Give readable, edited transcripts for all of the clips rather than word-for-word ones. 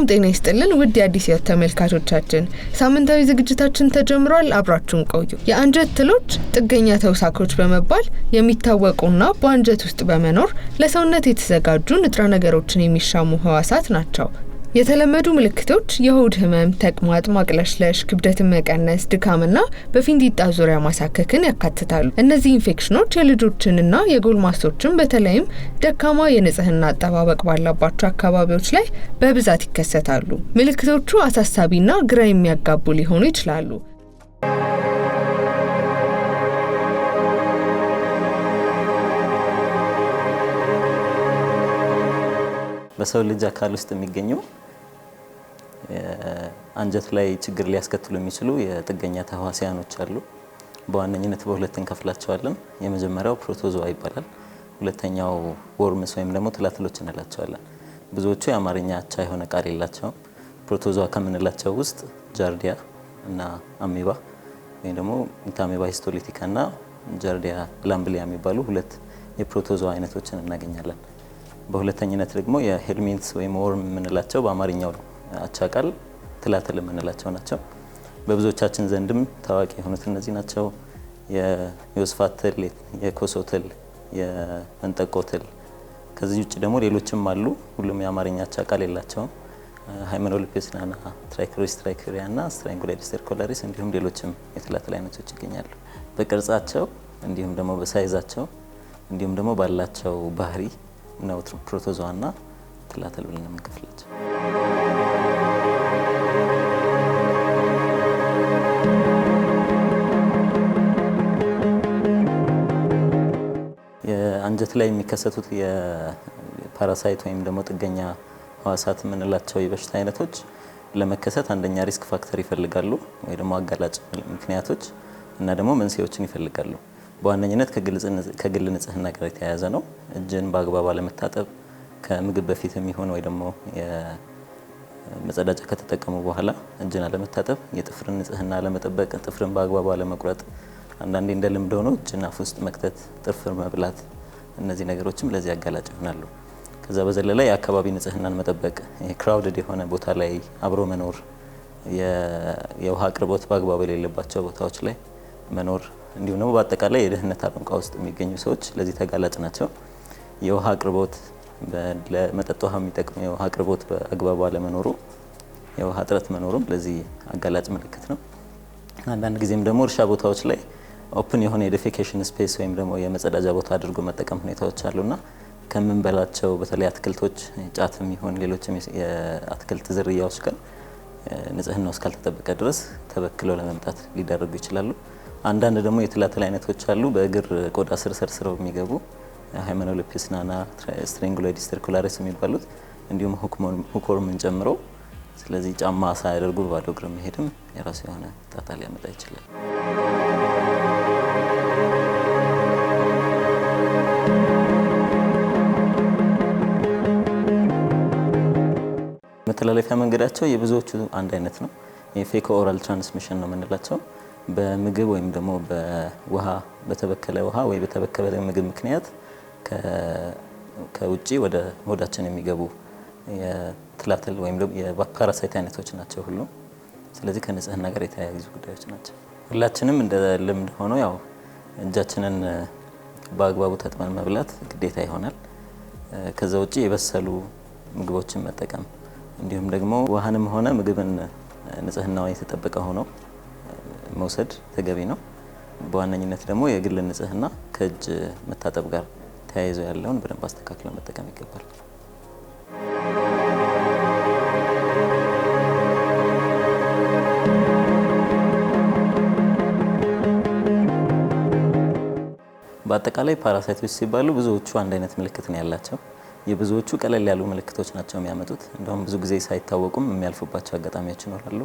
ሰላም ጤና ይስጥልን ውድ የአዲስ ሕይወት ተመልካቾቻችን፣ ሳምንታዊ ዝግጅታችን ተጀምሯል። አብራችሁን ቆዩ። የአንጀት ትሎች ጥገኛ ተውሳኮች በመባል የሚታወቁና በአንጀት ውስጥ በመኖር ለሰውነት የተዘጋጁ ንጥረ ነገሮችን የሚሻሙ ህዋሳት ናቸው። የተለመዱ ምልክቶች የሆድ ህመም፣ ተቅማጥ፣ ማቅለሽለሽ፣ ክብደትን መቀነስ፣ ድካምና በፊንጢጣ ዙሪያ ማሳከክን ያካትታሉ። እነዚህ ኢንፌክሽኖች የልጆችንና የጎልማሶችን በተለይም ደካማ የንጽህና አጠባበቅ ባለባቸው አካባቢዎች ላይ በብዛት ይከሰታሉ። ምልክቶቹ አሳሳቢና ግራ የሚያጋቡ ሊሆኑ ይችላሉ። በሰው ልጅ አካል ውስጥ የሚገኙ አንጀት ላይ ችግር ሊያስከትሉ የሚችሉ የጥገኛ ተህዋሲያኖች አሉ። በዋነኝነት በሁለት እንከፍላቸዋለን። የመጀመሪያው ፕሮቶዞዋ ይባላል። ሁለተኛው ወርምስ ወይም ደግሞ ትላትሎች እንላቸዋለን። ብዙዎቹ የአማርኛ አቻ የሆነ ቃል የላቸውም። ፕሮቶዞዋ ከምንላቸው ውስጥ ጃርዲያ እና አሜባ ወይም ደግሞ ኢንታሜባ ሂስቶሊቲካ እና ጃርዲያ ላምብሊያ የሚባሉ ሁለት የፕሮቶዞዋ አይነቶችን እናገኛለን። በሁለተኝነት ደግሞ የሄልሚንትስ ወይም ወርም የምንላቸው በአማርኛው አቻ ቃል ትላትል የምንላቸው ናቸው። በብዙዎቻችን ዘንድም ታዋቂ የሆኑት እነዚህ ናቸው። የዮስፋት ትል፣ የኮሶ ትል፣ የመንጠቆ ትል። ከዚህ ውጭ ደግሞ ሌሎችም አሉ። ሁሉም የአማርኛ አቻ ቃል የላቸውም። ሃይመኖሊፒስ ናና፣ ትራይኮሪስ ትራይኮሪያ እና ስትራንጉላሪስ ሰርኮላሪስ እንዲሁም ሌሎችም የትላትል አይነቶች ይገኛሉ። በቅርጻቸው እንዲሁም ደግሞ በሳይዛቸው እንዲሁም ደግሞ ባላቸው ባህሪ ነው ፕሮቶዞዋ እና ትላትል ብለን የምንከፍላቸው። የአንጀት ላይ የሚከሰቱት የፓራሳይት ወይም ደግሞ ጥገኛ ህዋሳት የምንላቸው የበሽታ አይነቶች ለመከሰት አንደኛ ሪስክ ፋክተር ይፈልጋሉ ወይ ደግሞ አጋላጭ ምክንያቶች እና ደግሞ መንስኤዎችን ይፈልጋሉ። በዋነኝነት ከግል ንጽህና ጋር የተያያዘ ነው። እጅን በአግባቡ አለመታጠብ፣ ከምግብ በፊት የሚሆን ወይ ደግሞ የመጸዳጃ ከተጠቀሙ በኋላ እጅን አለመታጠብ፣ የጥፍርን ንጽህና አለመጠበቅ፣ ጥፍርን በአግባቡ አለመቁረጥ፣ አንዳንዴ እንደ ልምድ ሆኖ እጅን አፍ ውስጥ መክተት፣ ጥፍር መብላት፣ እነዚህ ነገሮችም ለዚህ አጋላጭ ይሆናሉ። ከዛ በዘለለ የአካባቢ ንጽህናን መጠበቅ፣ ክራውድድ የሆነ ቦታ ላይ አብሮ መኖር፣ የውሃ አቅርቦት በአግባቡ የሌለባቸው ቦታዎች ላይ መኖር እንዲሁም ደግሞ በአጠቃላይ የደህንነት አረንቋ ውስጥ የሚገኙ ሰዎች ለዚህ ተጋላጭ ናቸው። የውሃ አቅርቦት ለመጠጥ ውሃ የሚጠቅም የውሃ አቅርቦት በአግባቡ አለመኖሩ፣ የውሃ እጥረት መኖሩም ለዚህ አጋላጭ ምልክት ነው። አንዳንድ ጊዜም ደግሞ እርሻ ቦታዎች ላይ ኦፕን የሆነ የዴፊኬሽን ስፔስ ወይም ደግሞ የመጸዳጃ ቦታ አድርጎ መጠቀም ሁኔታዎች አሉና ከምንበላቸው በተለይ አትክልቶች ጫትም ይሁን ሌሎችም የአትክልት ዝርያዎች ጋር ንጽህናው እስካልተጠበቀ ድረስ ተበክለው ለመምጣት ሊዳረጉ ይችላሉ። አንዳንድ ደግሞ የትላትል አይነቶች አሉ። በእግር ቆዳ ስር ሰርስረው የሚገቡ ሃይመኖሊፒስ ናና፣ ስትራንጉላሪስ ሰርኮላሪስ የሚባሉት እንዲሁም ሁክወርምን ጨምሮ። ስለዚህ ጫማ ሳያደርጉ ባዶ እግር መሄድም የራሱ የሆነ ጣጣ ሊያመጣ ይችላል። መተላለፊያ መንገዳቸው የብዙዎቹ አንድ አይነት ነው። የፌኮ ኦራል ትራንስሚሽን ነው የምንላቸው። በምግብ ወይም ደግሞ በውሃ በተበከለ ውሃ ወይ በተበከለ ምግብ ምክንያት ከውጪ ወደ ሆዳችን የሚገቡ የትላትል ወይም ደግሞ የፓራሳይት አይነቶች ናቸው ሁሉም። ስለዚህ ከንጽህና ጋር የተያያዙ ጉዳዮች ናቸው። ሁላችንም እንደ ልምድ ሆኖ ያው እጃችንን በአግባቡ ተጥመን መብላት ግዴታ ይሆናል። ከዛ ውጪ የበሰሉ ምግቦችን መጠቀም እንዲሁም ደግሞ ውሃንም ሆነ ምግብን ንጽህናው የተጠበቀ ሆኖ መውሰድ ተገቢ ነው። በዋነኝነት ደግሞ የግል ንጽህና ከእጅ መታጠብ ጋር ተያይዞ ያለውን በደንብ አስተካክለን መጠቀም ይገባል። በአጠቃላይ ፓራሳይቶች ሲባሉ ብዙዎቹ አንድ አይነት ምልክት ነው ያላቸው። የብዙዎቹ ቀለል ያሉ ምልክቶች ናቸው የሚያመጡት። እንደውም ብዙ ጊዜ ሳይታወቁም የሚያልፉባቸው አጋጣሚዎች ይኖራሉ።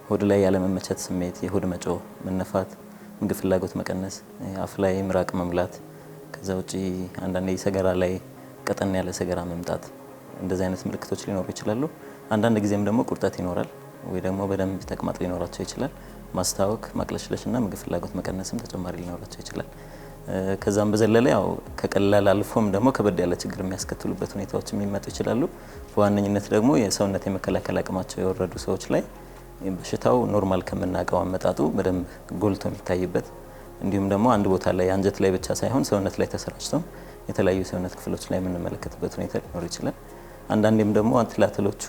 ሆድ ላይ ያለመመቸት ስሜት፣ የሆድ መጮህ፣ መነፋት፣ ምግብ ፍላጎት መቀነስ፣ አፍ ላይ ምራቅ መምላት፣ ከዛ ውጪ አንዳንዴ ሰገራ ላይ ቀጠን ያለ ሰገራ መምጣት፣ እንደዚህ አይነት ምልክቶች ሊኖሩ ይችላሉ። አንዳንድ ጊዜም ደግሞ ቁርጠት ይኖራል ወይ ደግሞ በደንብ ተቅማጥ ሊኖራቸው ይችላል። ማስታወክ፣ ማቅለሽለሽና ምግብ ፍላጎት መቀነስም ተጨማሪ ሊኖራቸው ይችላል። ከዛም በዘለለ ያው ከቀላል አልፎም ደግሞ ከበድ ያለ ችግር የሚያስከትሉበት ሁኔታዎች የሚመጡ ይችላሉ። በዋነኝነት ደግሞ የሰውነት የመከላከል አቅማቸው የወረዱ ሰዎች ላይ በሽታው ኖርማል ከምናውቀው አመጣጡ በደንብ ጎልቶ የሚታይበት እንዲሁም ደግሞ አንድ ቦታ ላይ አንጀት ላይ ብቻ ሳይሆን ሰውነት ላይ ተሰራጭተው የተለያዩ ሰውነት ክፍሎች ላይ የምንመለከትበት ሁኔታ ሊኖር ይችላል። አንዳንዴም ደግሞ ትላትሎቹ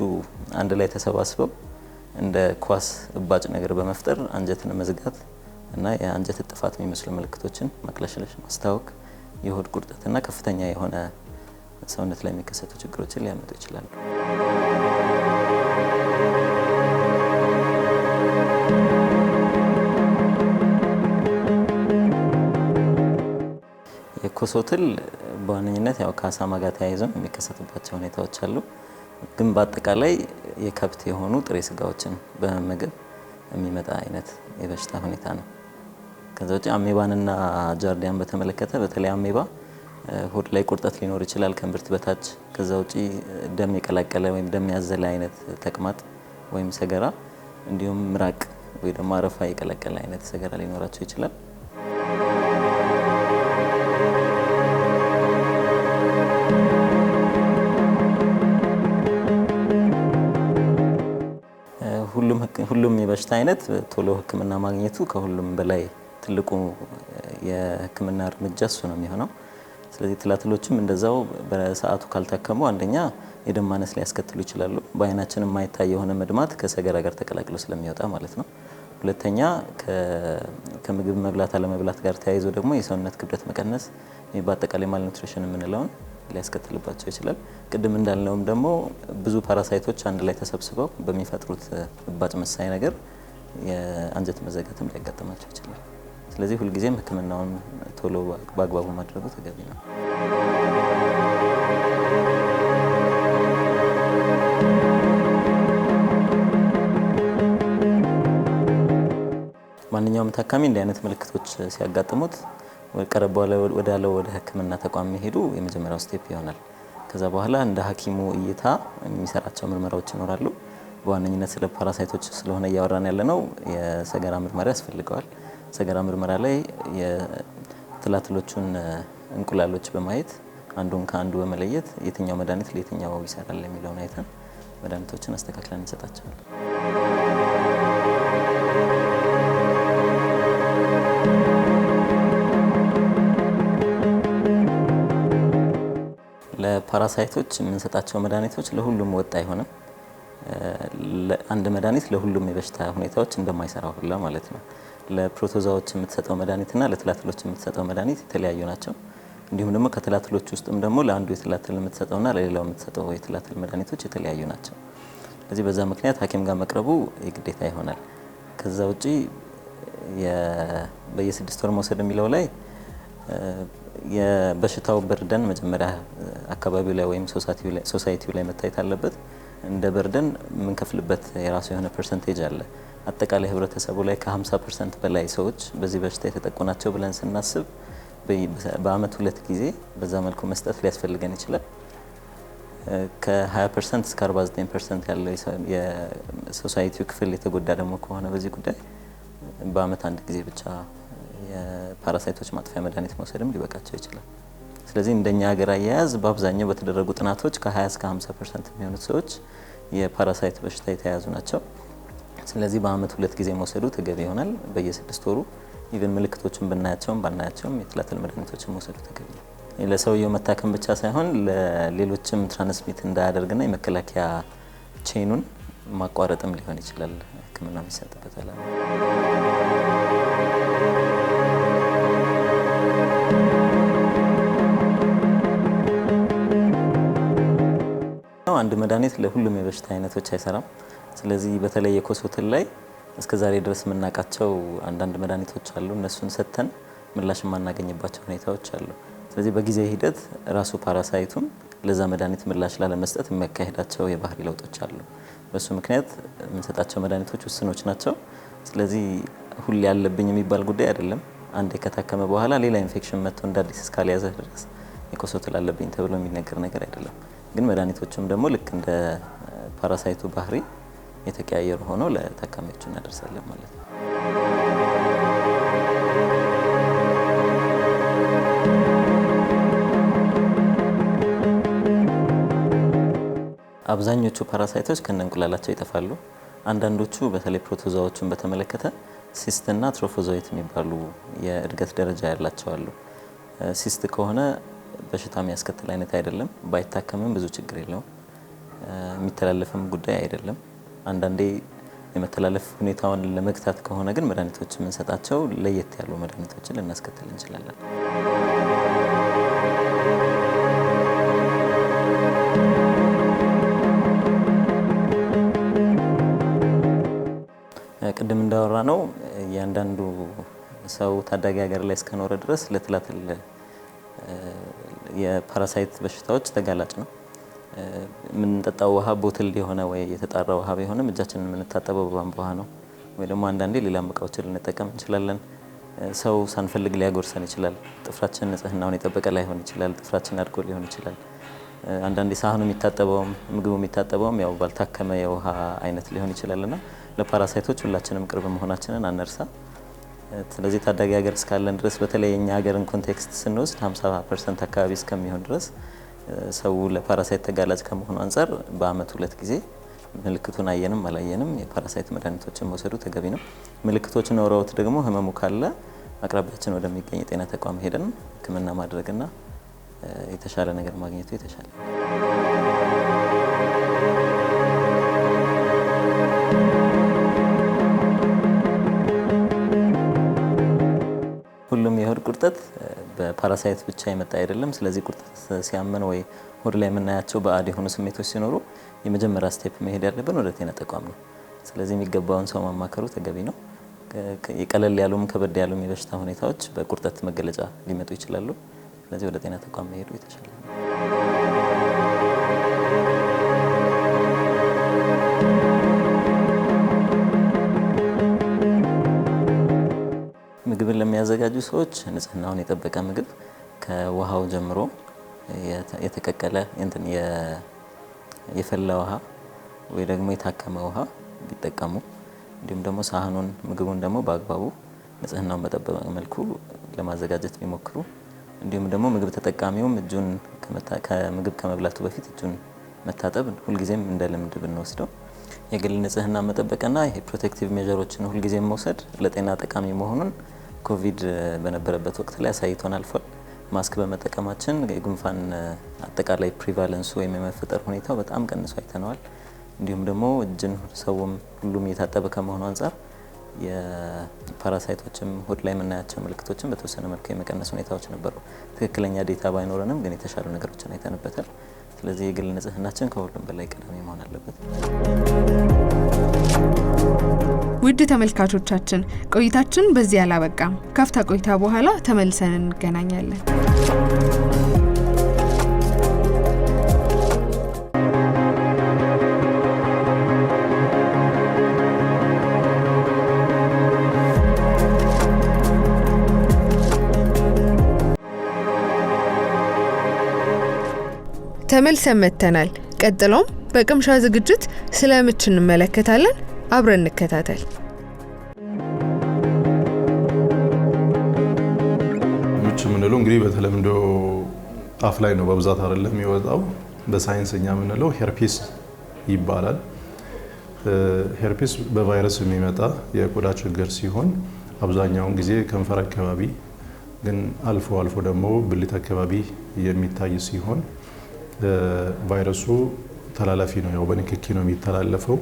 አንድ ላይ ተሰባስበው እንደ ኳስ እባጭ ነገር በመፍጠር አንጀትን መዝጋት እና የአንጀት እጥፋት የሚመስሉ ምልክቶችን ማቅለሽለሽ፣ ማስታወክ፣ የሆድ ቁርጠትና ከፍተኛ የሆነ ሰውነት ላይ የሚከሰቱ ችግሮችን ሊያመጡ ይችላሉ። የኮሶ ትል በዋነኝነት ያው ከአሳማ ጋር ተያይዘው የሚከሰቱባቸው ሁኔታዎች አሉ። ግን በአጠቃላይ የከብት የሆኑ ጥሬ ስጋዎችን በመመገብ የሚመጣ አይነት የበሽታ ሁኔታ ነው። ከዛ ውጪ አሜባንና ጃርዲያን በተመለከተ በተለይ አሜባ ሆድ ላይ ቁርጠት ሊኖር ይችላል ከእምብርት በታች። ከዛ ውጪ ደም የቀላቀለ ወይም ደም ያዘለ አይነት ተቅማጥ ወይም ሰገራ፣ እንዲሁም ምራቅ ወይ ደግሞ አረፋ የቀላቀለ አይነት ሰገራ ሊኖራቸው ይችላል። ሁሉም የበሽታ አይነት ቶሎ ሕክምና ማግኘቱ ከሁሉም በላይ ትልቁ የሕክምና እርምጃ እሱ ነው የሚሆነው። ስለዚህ ትላትሎችም እንደዛው በሰዓቱ ካልታከሙ አንደኛ የደም ማነስ ሊያስከትሉ ይችላሉ። በአይናችን የማይታይ የሆነ መድማት ከሰገራ ጋር ተቀላቅሎ ስለሚወጣ ማለት ነው። ሁለተኛ ከምግብ መብላት አለመብላት ጋር ተያይዞ ደግሞ የሰውነት ክብደት መቀነስ፣ በአጠቃላይ ማልኒውትሪሽን የምንለውን ሊያስከትልባቸው ይችላል። ቅድም እንዳልነውም ደግሞ ብዙ ፓራሳይቶች አንድ ላይ ተሰብስበው በሚፈጥሩት እባጭ መሳይ ነገር የአንጀት መዘጋትም ሊያጋጥማቸው ይችላል። ስለዚህ ሁልጊዜም ሕክምናውን ቶሎ በአግባቡ ማድረጉ ተገቢ ነው። ማንኛውም ታካሚ እንዲህ አይነት ምልክቶች ሲያጋጥሙት ቀረብ ወዳለው ወደ ሕክምና ተቋም መሄዱ የመጀመሪያው ስቴፕ ይሆናል። ከዛ በኋላ እንደ ሐኪሙ እይታ የሚሰራቸው ምርመራዎች ይኖራሉ። በዋነኝነት ስለ ፓራሳይቶች ስለሆነ እያወራን ያለነው የሰገራ ምርመራ ያስፈልገዋል። ሰገራ ምርመራ ላይ የትላትሎቹን እንቁላሎች በማየት አንዱን ከአንዱ በመለየት የትኛው መድኃኒት ለየትኛው ይሰራል የሚለውን አይተን መድኃኒቶችን አስተካክለን እንሰጣቸዋለን። ለፓራሳይቶች የምንሰጣቸው መድኃኒቶች ለሁሉም ወጥ አይሆንም። አንድ መድኃኒት ለሁሉም የበሽታ ሁኔታዎች እንደማይሰራ ሁላ ማለት ነው። ለፕሮቶዛዎች የምትሰጠው መድኃኒትና ለትላትሎች የምትሰጠው መድኃኒት የተለያዩ ናቸው። እንዲሁም ደግሞ ከትላትሎች ውስጥም ደግሞ ለአንዱ የትላትል የምትሰጠውና ለሌላው የምትሰጠው የትላትል መድኃኒቶች የተለያዩ ናቸው። ስለዚህ በዛ ምክንያት ሐኪም ጋር መቅረቡ የግዴታ ይሆናል። ከዛ ውጪ በየ6 ወር መውሰድ የሚለው ላይ የበሽታው በርደን መጀመሪያ አካባቢው ላይ ወይም ሶሳይቲው ላይ መታየት አለበት። እንደ በርደን የምንከፍልበት የራሱ የሆነ ፐርሰንቴጅ አለ። አጠቃላይ ህብረተሰቡ ላይ ከ50% በላይ ሰዎች በዚህ በሽታ የተጠቁ ናቸው ብለን ስናስብ በአመት 2 ጊዜ በዛ መልኩ መስጠት ሊያስፈልገን ይችላል። ከ20% እስከ 49% ያለው የሶሳይቲው ክፍል የተጎዳ ደግሞ ከሆነ በዚህ ጉዳይ በአመት 1 ጊዜ ብቻ የፓራሳይቶች ማጥፊያ መድኃኒት መውሰድም ሊበቃቸው ይችላል። ስለዚህ እንደኛ ሀገር አያያዝ በአብዛኛው በተደረጉ ጥናቶች ከ20 እስከ 50% የሚሆኑት ሰዎች የፓራሳይት በሽታ የተያዙ ናቸው። ስለዚህ በአመት 2 ጊዜ መውሰዱ ተገቢ ይሆናል። በየ6 ወሩ ኢቨን ምልክቶችን ብናያቸውም ባናያቸውም የትላትል መድኃኒቶችን መውሰዱ ተገቢ ነው። ለሰውየው መታከም ብቻ ሳይሆን ለሌሎችም ትራንስሚት እንዳያደርግና የመከላከያ ቼኑን ማቋረጥም ሊሆን ይችላል ሕክምና የሚሰጥበት ዓላማ። አንድ መድኃኒት ለሁሉም የበሽታ አይነቶች አይሰራም። ስለዚህ በተለይ የኮሶ ትል ላይ እስከዛሬ ድረስ የምናውቃቸው አንዳንድ መድኃኒቶች አሉ። እነሱን ሰጥተን ምላሽ የማናገኝባቸው ሁኔታዎች አሉ። ስለዚህ በጊዜ ሂደት ራሱ ፓራሳይቱም ለዛ መድኃኒት ምላሽ ላለመስጠት የሚያካሂዳቸው የባህሪ ለውጦች አሉ። በሱ ምክንያት የምንሰጣቸው መድኃኒቶች ውስኖች ናቸው። ስለዚህ ሁሌ ያለብኝ የሚባል ጉዳይ አይደለም። አንዴ ከታከመ በኋላ ሌላ ኢንፌክሽን መጥቶ እንደ አዲስ እስካልያዘ ድረስ የኮሶ ትል አለብኝ ተብሎ የሚነገር ነገር አይደለም። ግን መድኃኒቶቹም ደግሞ ልክ እንደ ፓራሳይቱ ባህሪ የተቀያየሩ ሆነው ለታካሚዎቹ እናደርሳለን ማለት ነው። አብዛኞቹ ፓራሳይቶች ከነንቁላላቸው ይጠፋሉ። አንዳንዶቹ በተለይ ፕሮቶዛዎቹን በተመለከተ ሲስትና ትሮፎዞይት የሚባሉ የእድገት ደረጃ ያላቸው አሉ። ሲስት ከሆነ በሽታ የሚያስከትል አይነት አይደለም፣ ባይታከምም ብዙ ችግር የለውም፣ የሚተላለፍም ጉዳይ አይደለም። አንዳንዴ የመተላለፍ ሁኔታውን ለመግታት ከሆነ ግን መድኃኒቶች የምንሰጣቸው ለየት ያሉ መድኃኒቶችን ልናስከትል እንችላለን። ቅድም እንዳወራ ነው እያንዳንዱ ሰው ታዳጊ ሀገር ላይ እስከኖረ ድረስ ለትላትል የፓራሳይት በሽታዎች ተጋላጭ ነው። የምንጠጣው ውሃ ቦትል የሆነ ወይ የተጣራ ውሃ ቢሆንም እጃችንን የምንታጠበው በቧንቧ ውሃ ነው። ወይ ደግሞ አንዳንዴ ሌላም እቃዎችን ልንጠቀም እንችላለን። ሰው ሳንፈልግ ሊያጎርሰን ይችላል። ጥፍራችን ንጽህናውን የጠበቀ ላይሆን ይችላል። ጥፍራችን አድጎ ሊሆን ይችላል። አንዳንዴ ሳህኑ የሚታጠበውም ምግቡ የሚታጠበውም ያው ባልታከመ የውሃ አይነት ሊሆን ይችላልና ለፓራሳይቶች ሁላችንም ቅርብ መሆናችንን አንርሳ። ስለዚህ ታዳጊ ሀገር እስካለን ድረስ በተለይ የኛ ሀገርን ኮንቴክስት ስንወስድ 50% አካባቢ እስከሚሆን ድረስ ሰው ለፓራሳይት ተጋላጭ ከመሆኑ አንፃር በአመት 2 ጊዜ ምልክቱን አየንም አላየንም የፓራሳይት መድኃኒቶችን መውሰዱ ተገቢ ነው። ምልክቶች ኖረውት ደግሞ ህመሙ ካለ አቅራቢያችን ወደሚገኝ የጤና ተቋም ሄደን ሕክምና ማድረግና የተሻለ ነገር ማግኘቱ የተሻለ። ሁሉም የሆድ ቁርጠት በፓራሳይት ብቻ የመጣ አይደለም። ስለዚህ ቁርጠት ሲያመን ወይ ሆድ ላይ የምናያቸው ባዕድ የሆኑ ስሜቶች ሲኖሩ የመጀመሪያ ስቴፕ መሄድ ያለብን ወደ ጤና ተቋም ነው። ስለዚህ የሚገባውን ሰው ማማከሩ ተገቢ ነው። የቀለል ያሉም ከበድ ያሉም የበሽታ ሁኔታዎች በቁርጠት መገለጫ ሊመጡ ይችላሉ። ስለዚህ ወደ ጤና ተቋም መሄዱ የተሻለ ነው። ምግብን ለሚያዘጋጁ ሰዎች ንጽህናውን የጠበቀ ምግብ ከውሃው ጀምሮ የተቀቀለ የፈላ ውሃ ወይ ደግሞ የታከመ ውሃ ቢጠቀሙ፣ እንዲሁም ደግሞ ሳህኑን ምግቡን ደግሞ በአግባቡ ንጽህናውን በጠበቀ መልኩ ለማዘጋጀት ቢሞክሩ፣ እንዲሁም ደግሞ ምግብ ተጠቃሚውም እጁን ከምግብ ከመብላቱ በፊት እጁን መታጠብ ሁልጊዜም እንደ ልምድ ብንወስደው፣ የግል ንጽህና መጠበቅና ይሄ ፕሮቴክቲቭ ሜዠሮችን ሁልጊዜም መውሰድ ለጤና ጠቃሚ መሆኑን ኮቪድ በነበረበት ወቅት ላይ አሳይቶን አልፏል። ማስክ በመጠቀማችን የጉንፋን አጠቃላይ ፕሪቫለንሱ ወይም የመፈጠር ሁኔታው በጣም ቀንሶ አይተነዋል። እንዲሁም ደግሞ እጅን ሰውም ሁሉም እየታጠበ ከመሆኑ አንጻር የፓራሳይቶችም ሆድ ላይ የምናያቸው ምልክቶችን በተወሰነ መልኩ የመቀነስ ሁኔታዎች ነበሩ። ትክክለኛ ዴታ ባይኖረንም ግን የተሻሉ ነገሮችን አይተንበታል። ስለዚህ የግል ንጽህናችን ከሁሉም በላይ ቀዳሚ መሆን አለበት። ውድ ተመልካቾቻችን ቆይታችን በዚህ አላበቃም። ካፍታ ቆይታ በኋላ ተመልሰን እንገናኛለን። ተመልሰን መጥተናል። ቀጥሎም በቅምሻ ዝግጅት ስለ ምች እንመለከታለን። አብረን እንከታተል። ምች የምንለው እንግዲህ በተለምዶ አፍ ላይ ነው በብዛት አይደለም የሚወጣው። በሳይንስኛ የምንለው ሄርፒስ ይባላል። ሄርፒስ በቫይረስ የሚመጣ የቆዳ ችግር ሲሆን አብዛኛውን ጊዜ ከንፈር አካባቢ ግን አልፎ አልፎ ደግሞ ብልት አካባቢ የሚታይ ሲሆን ቫይረሱ ተላላፊ ነው። ያው በንክኪ ነው የሚተላለፈው።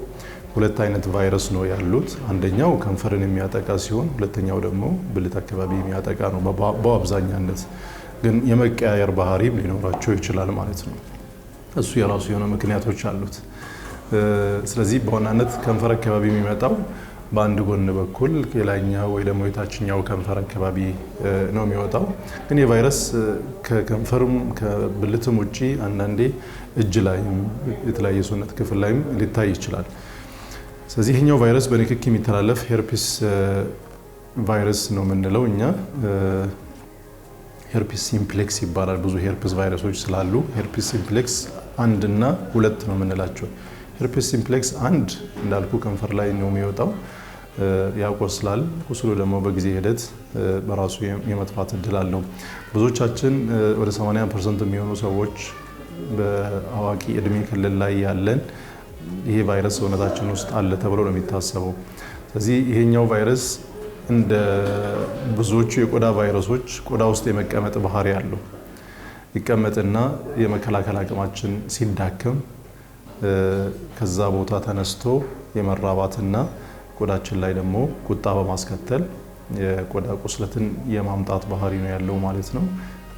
2 አይነት ቫይረስ ነው ያሉት። አንደኛው ከንፈርን የሚያጠቃ ሲሆን ሁለተኛው ደግሞ ብልት አካባቢ የሚያጠቃ ነው። በአብዛኛነት ግን የመቀያየር ባህሪም ሊኖራቸው ይችላል ማለት ነው። እሱ የራሱ የሆነ ምክንያቶች አሉት። ስለዚህ በዋናነት ከንፈር አካባቢ የሚመጣው በአንድ ጎን በኩል የላይኛው ወይ ደግሞ የታችኛው ከንፈር አካባቢ ነው የሚወጣው። ግን የቫይረስ ከከንፈርም ከብልትም ውጪ አንዳንዴ እጅ ላይም የተለያየ ሰውነት ክፍል ላይም ሊታይ ይችላል። ስለዚህ ይህኛው ቫይረስ በንክኪ የሚተላለፍ ሄርፒስ ቫይረስ ነው የምንለው እኛ። ሄርፒስ ሲምፕሌክስ ይባላል። ብዙ ሄርፒስ ቫይረሶች ስላሉ ሄርፒስ ሲምፕሌክስ 1 እና 2 ነው የምንላቸው። ሄርፒስ ሲምፕሌክስ 1 እንዳልኩ ከንፈር ላይ ነው የሚወጣው፣ ያቆስላል። ቁስሉ ደግሞ በጊዜ ሂደት በራሱ የመጥፋት እድል አለው። ብዙዎቻችን ወደ 80% የሚሆኑ ሰዎች በአዋቂ እድሜ ክልል ላይ ያለን ይሄ ቫይረስ ሰውነታችን ውስጥ አለ ተብሎ ነው የሚታሰበው። ስለዚህ ይሄኛው ቫይረስ እንደ ብዙዎቹ የቆዳ ቫይረሶች ቆዳ ውስጥ የመቀመጥ ባህሪ አለው። ይቀመጥና የመከላከል አቅማችን ሲዳከም ከዛ ቦታ ተነስቶ የመራባትና ቆዳችን ላይ ደግሞ ቁጣ በማስከተል የቆዳ ቁስለትን የማምጣት ባህሪ ነው ያለው ማለት ነው።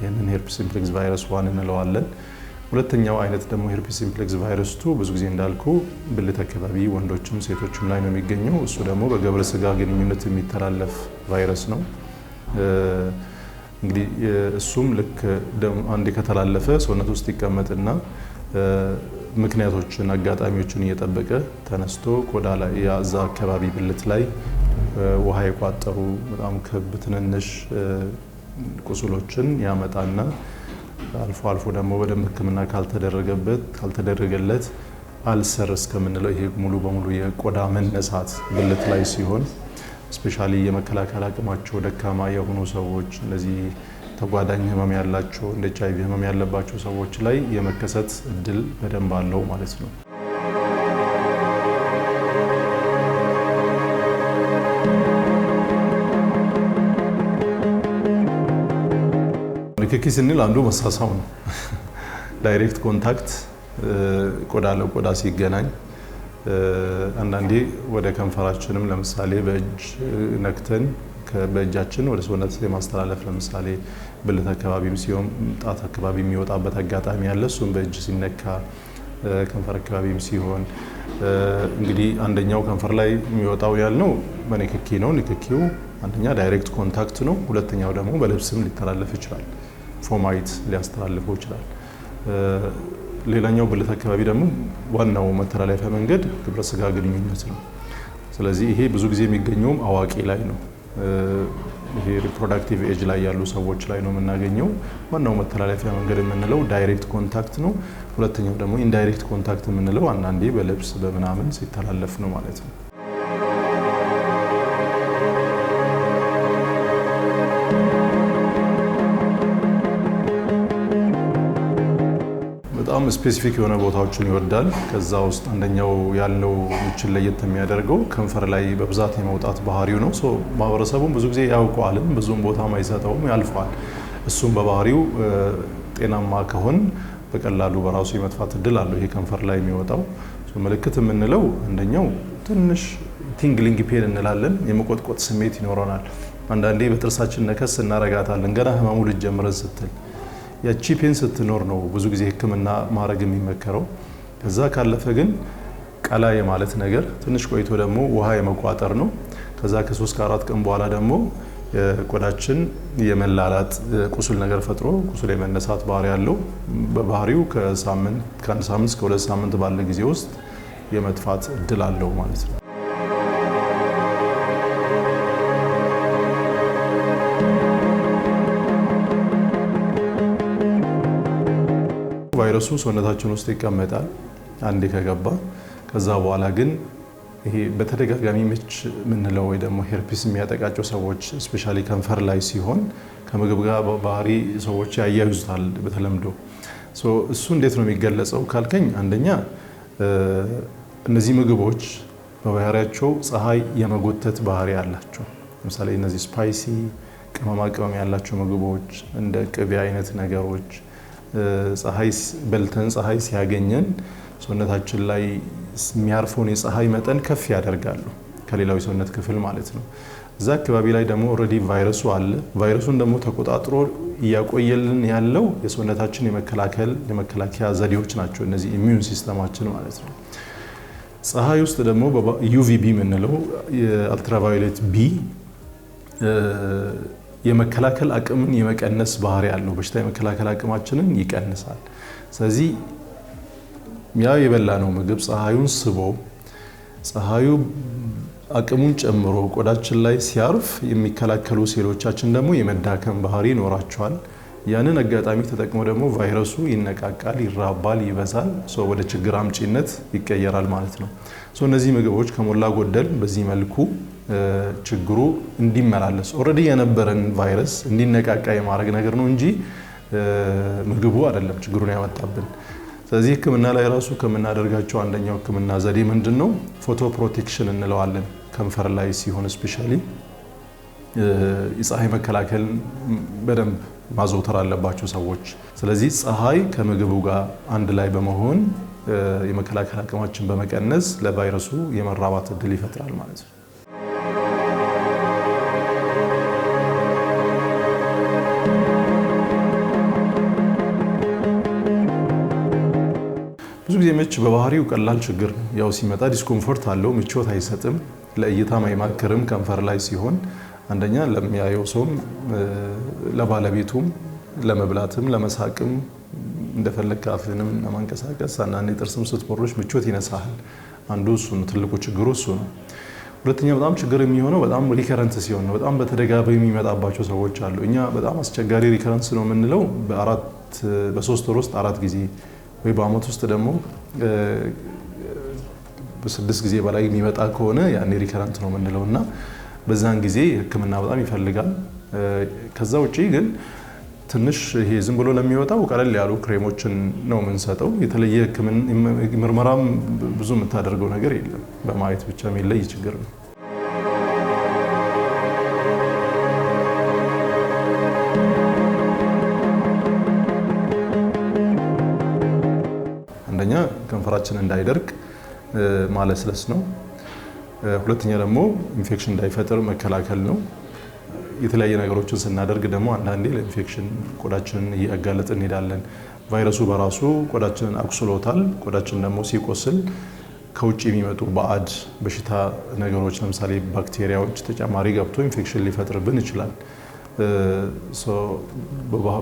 ይህንን ሄርፒስ ሲምፕሌክስ ቫይረስ 1 እንለዋለን። ሁለተኛው አይነት ደግሞ ሄርፒስ ሲምፕሌክስ ቫይረስ 2 ብዙ ጊዜ እንዳልኩ ብልት አካባቢ ወንዶችም ሴቶችም ላይ ነው የሚገኘው። እሱ ደግሞ በግብረ ስጋ ግንኙነት የሚተላለፍ ቫይረስ ነው። እንግዲህ እሱም ልክ አንዴ ከተላለፈ ሰውነት ውስጥ ይቀመጥና ምክንያቶችን አጋጣሚዎችን እየጠበቀ ተነስቶ ቆዳ ላይ ያዛ አካባቢ ብልት ላይ ውሃ የቋጠሩ በጣም ክብ ትንንሽ ቁስሎችን ያመጣና አልፎ አልፎ ደግሞ በደንብ ሕክምና ካልተደረገለት አልሰር እስከምንለው ይሄ ሙሉ በሙሉ የቆዳ መነሳት ብልት ላይ ሲሆን ስፔሻሊ የመከላከል አቅማቸው ደካማ የሆኑ ሰዎች እነዚህ ተጓዳኝ ህመም ያላቸው እንደ HIV ህመም ያለባቸው ሰዎች ላይ የመከሰት እድል በደንብ አለው ማለት ነው። ንክኪ ስንል አንዱ መሳሳው ነው። ዳይሬክት ኮንታክት ቆዳ ለቆዳ ሲገናኝ አንዳንዴ ወደ ከንፈራችንም ለምሳሌ በእጅ ነክተን በእጃችን ወደ ሰውነት የማስተላለፍ ለምሳሌ ብልት አካባቢም ሲሆን ጣት አካባቢ የሚወጣበት አጋጣሚ ያለ እሱም በእጅ ሲነካ ከንፈር አካባቢም ሲሆን እንግዲህ አንደኛው ከንፈር ላይ የሚወጣው ያልነው በንክኪ ነው። ንክኪው አንደኛ ዳይሬክት ኮንታክት ነው። ሁለተኛው ደግሞ በልብስም ሊተላለፍ ይችላል። ፎማይት ሊያስተላልፈው ይችላል። ሌላኛው ብልት አካባቢ ደግሞ ዋናው መተላለፊያ መንገድ ግብረ ስጋ ግንኙነት ነው። ስለዚህ ይሄ ብዙ ጊዜ የሚገኘውም አዋቂ ላይ ነው። ይሄ ሪፕሮዳክቲቭ ኤጅ ላይ ያሉ ሰዎች ላይ ነው የምናገኘው። ዋናው መተላለፊያ መንገድ የምንለው ዳይሬክት ኮንታክት ነው። ሁለተኛው ደግሞ ኢንዳይሬክት ኮንታክት የምንለው አንዳንዴ በልብስ በምናምን ሲተላለፍ ነው ማለት ነው። በጣም ስፔሲፊክ የሆነ ቦታዎችን ይወዳል። ከዛ ውስጥ አንደኛው ያለው ምችን ለየት የሚያደርገው ከንፈር ላይ በብዛት የመውጣት ባህሪው ነው። ማህበረሰቡም ብዙ ጊዜ ያውቀዋልም፣ ብዙም ቦታም አይሰጠውም፣ ያልፈዋል። እሱም በባህሪው ጤናማ ከሆን በቀላሉ በራሱ የመጥፋት እድል አለው። ይሄ ከንፈር ላይ የሚወጣው ምልክት የምንለው አንደኛው ትንሽ ቲንግሊንግ ፔን እንላለን። የመቆጥቆጥ ስሜት ይኖረናል። አንዳንዴ በጥርሳችን ነከስ እናረጋታለን ገና ህመሙ ልጀምረን ስትል ያቺ ፔን ስትኖር ነው ብዙ ጊዜ ህክምና ማድረግ የሚመከረው። ከዛ ካለፈ ግን ቀላ የማለት ነገር ትንሽ ቆይቶ ደግሞ ውሃ የመቋጠር ነው። ከዛ ከ3 ከ4 ቀን በኋላ ደግሞ ቆዳችን የመላላጥ ቁስል ነገር ፈጥሮ ቁስል የመነሳት ባህሪ ያለው በባህሪው ከ1 ሳምንት እስከ 2 ሳምንት ባለ ጊዜ ውስጥ የመጥፋት እድል አለው ማለት ነው። ቫይረሱ ሰውነታችን ውስጥ ይቀመጣል አንዴ ከገባ። ከዛ በኋላ ግን ይሄ በተደጋጋሚ ምች ምንለው ወይ ደግሞ ሄርፒስ የሚያጠቃቸው ሰዎች ስፔሻሊ ከንፈር ላይ ሲሆን ከምግብ ጋር ባህሪ ሰዎች ያያይዙታል በተለምዶ። እሱ እንዴት ነው የሚገለጸው ካልከኝ፣ አንደኛ እነዚህ ምግቦች በባህሪያቸው ፀሐይ የመጎተት ባህሪ አላቸው። ለምሳሌ እነዚህ ስፓይሲ ቅመማ ቅመም ያላቸው ምግቦች እንደ ቅቤ አይነት ነገሮች ፀሐይ በልተን ፀሐይ ሲያገኘን ሰውነታችን ላይ የሚያርፈውን የፀሐይ መጠን ከፍ ያደርጋሉ ከሌላው የሰውነት ክፍል ማለት ነው። እዛ አካባቢ ላይ ደግሞ ኦልሬዲ ቫይረሱ አለ። ቫይረሱን ደግሞ ተቆጣጥሮ እያቆየልን ያለው የሰውነታችን የመከላከያ ዘዴዎች ናቸው፣ እነዚህ ኢሚዩን ሲስተማችን ማለት ነው። ፀሐይ ውስጥ ደግሞ ዩቪቢ የምንለው የአልትራቫዮሌት ቢ የመከላከል አቅምን የመቀነስ ባህሪ ያለው በሽታ የመከላከል አቅማችንን ይቀንሳል። ስለዚህ ያ የበላነው ምግብ ፀሐዩን ስቦ ፀሐዩ አቅሙን ጨምሮ ቆዳችን ላይ ሲያርፍ የሚከላከሉ ሴሎቻችን ደግሞ የመዳከም ባህሪ ይኖራቸዋል። ያንን አጋጣሚ ተጠቅሞ ደግሞ ቫይረሱ ይነቃቃል፣ ይራባል፣ ይበዛል፣ ወደ ችግር አምጪነት ይቀየራል ማለት ነው። እነዚህ ምግቦች ከሞላ ጎደል በዚህ መልኩ ችግሩ እንዲመላለስ ኦልሬዲ የነበረን ቫይረስ እንዲነቃቃ የማድረግ ነገር ነው እንጂ ምግቡ አይደለም ችግሩን ያመጣብን። ስለዚህ ህክምና ላይ ራሱ ከምናደርጋቸው አንደኛው ህክምና ዘዴ ምንድነው ፎቶ ፕሮቴክሽን እንለዋለን። ከንፈር ላይ ሲሆን ስፔሻሊ የፀሐይ መከላከል በደንብ ማዘውተር አለባቸው ሰዎች። ስለዚህ ፀሐይ ከምግቡ ጋር አንድ ላይ በመሆን የመከላከል አቅማችን በመቀነስ ለቫይረሱ የመራባት እድል ይፈጥራል ማለት ነው። ብዙ ጊዜ ምች በባህሪው ቀላል ችግር ነው። ያው ሲመጣ ዲስኮምፎርት አለው፣ ምቾት አይሰጥም፣ ለእይታም አይማክርም። ከንፈር ላይ ሲሆን አንደኛ ለሚያየው ሰውም ለባለቤቱም ለመብላትም ለመሳቅም እንደፈለግ አፍንም ለማንቀሳቀስ አንዳንዴ ጥርስም ስትቦርሽ ምቾት ይነሳል። አንዱ እሱ ነው፣ ትልቁ ችግሩ እሱ ነው። ሁለተኛ በጣም ችግር የሚሆነው በጣም ሪከረንት ሲሆን ነው። በጣም በተደጋጋሚ የሚመጣባቸው ሰዎች አሉ። እኛ በጣም አስቸጋሪ ሪከረንስ ነው የምንለው በሶስት ወር ውስጥ 4 ጊዜ ወይ በአመት ውስጥ ደግሞ በ6 ጊዜ በላይ የሚመጣ ከሆነ ያኔ ሪከረንት ነው የምንለው እና በዛን ጊዜ ህክምና በጣም ይፈልጋል። ከዛ ውጪ ግን ትንሽ ይሄ ዝም ብሎ ለሚወጣው ቀለል ያሉ ክሬሞችን ነው የምንሰጠው። የተለየ ምርመራም ብዙ የምታደርገው ነገር የለም። በማየት ብቻ የሚለይ ችግር ነው። አንደኛ ከንፈራችን እንዳይደርቅ ማለስለስ ነው። ሁለተኛ ደግሞ ኢንፌክሽን እንዳይፈጠር መከላከል ነው። የተለያየ ነገሮችን ስናደርግ ደግሞ አንዳንዴ ለኢንፌክሽን ቆዳችንን እያጋለጥን እንሄዳለን። ቫይረሱ በራሱ ቆዳችንን አቁስሎታል። ቆዳችን ደግሞ ሲቆስል ከውጭ የሚመጡ ባዕድ በሽታ ነገሮች ለምሳሌ ባክቴሪያዎች ተጨማሪ ገብቶ ኢንፌክሽን ሊፈጥርብን ይችላል።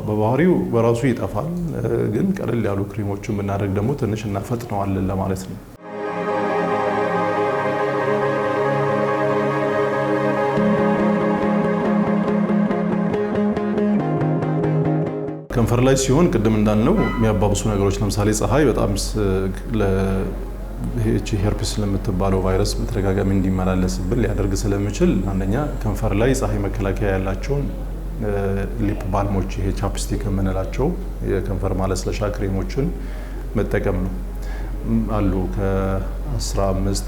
በባህሪው በራሱ ይጠፋል፣ ግን ቀለል ያሉ ክሬሞችን ብናደርግ ደግሞ ትንሽ እናፈጥነዋለን ለማለት ነው። ከንፈር ላይ ሲሆን ቅድም እንዳልነው የሚያባብሱ ነገሮች ለምሳሌ ፀሐይ በጣም ሄርፒስ ለምትባለው ቫይረስ በተደጋጋሚ እንዲመላለስብን ሊያደርግ ስለሚችል አንደኛ ከንፈር ላይ ፀሐይ መከላከያ ያላቸውን ሊፕ ባልሞች ይሄ ቻፕስቲክ የምንላቸው የከንፈር ማለስለሻ ክሬሞችን መጠቀም ነው። አሉ ከ15፣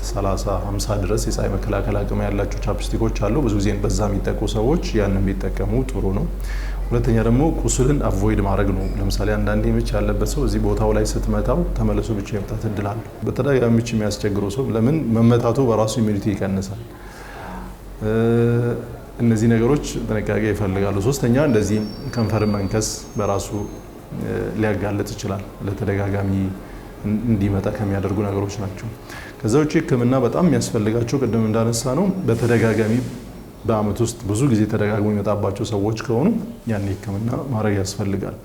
30፣ 50 ድረስ የፀሐይ መከላከል አቅም ያላቸው ቻፕስቲኮች አሉ። ብዙ ጊዜ በዛ የሚጠቁ ሰዎች ያንን ቢጠቀሙ ጥሩ ነው። ሁለተኛ ደግሞ ቁስልን አቮይድ ማድረግ ነው። ለምሳሌ አንዳንዴ ምች ያለበት ሰው እዚህ ቦታው ላይ ስትመታው ተመልሶ ምች የመጣት እድል አለ። በተደጋጋሚ ምች የሚያስቸግረው ሰው ለምን መመታቱ በራሱ ኢሚኒቲ ይቀንሳል። እነዚህ ነገሮች ጥንቃቄ ይፈልጋሉ። ሶስተኛ እንደዚህ ከንፈርን መንከስ በራሱ ሊያጋልጥ ይችላል። ለተደጋጋሚ እንዲመጣ ከሚያደርጉ ነገሮች ናቸው። ከዛ ውጪ ህክምና በጣም የሚያስፈልጋቸው ቅድም እንዳነሳ ነው በተደጋጋሚ በአመት ውስጥ ብዙ ጊዜ ተደጋግሞ የሚመጣባቸው ሰዎች ከሆኑ ያን ህክምና ማድረግ ያስፈልጋል።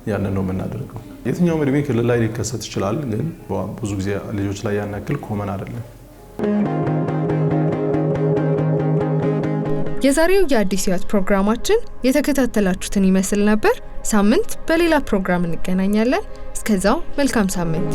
ያንን ነው የምናደርገው። የትኛውም እድሜ ክልል ላይ ሊከሰት ይችላል፣ ግን ብዙ ጊዜ ልጆች ላይ ያን ያክል ኮመን አይደለም። የዛሬው የአዲስ ህይወት ፕሮግራማችን የተከታተላችሁትን ይመስል ነበር። ሳምንት በሌላ ፕሮግራም እንገናኛለን። እስከዛው መልካም ሳምንት።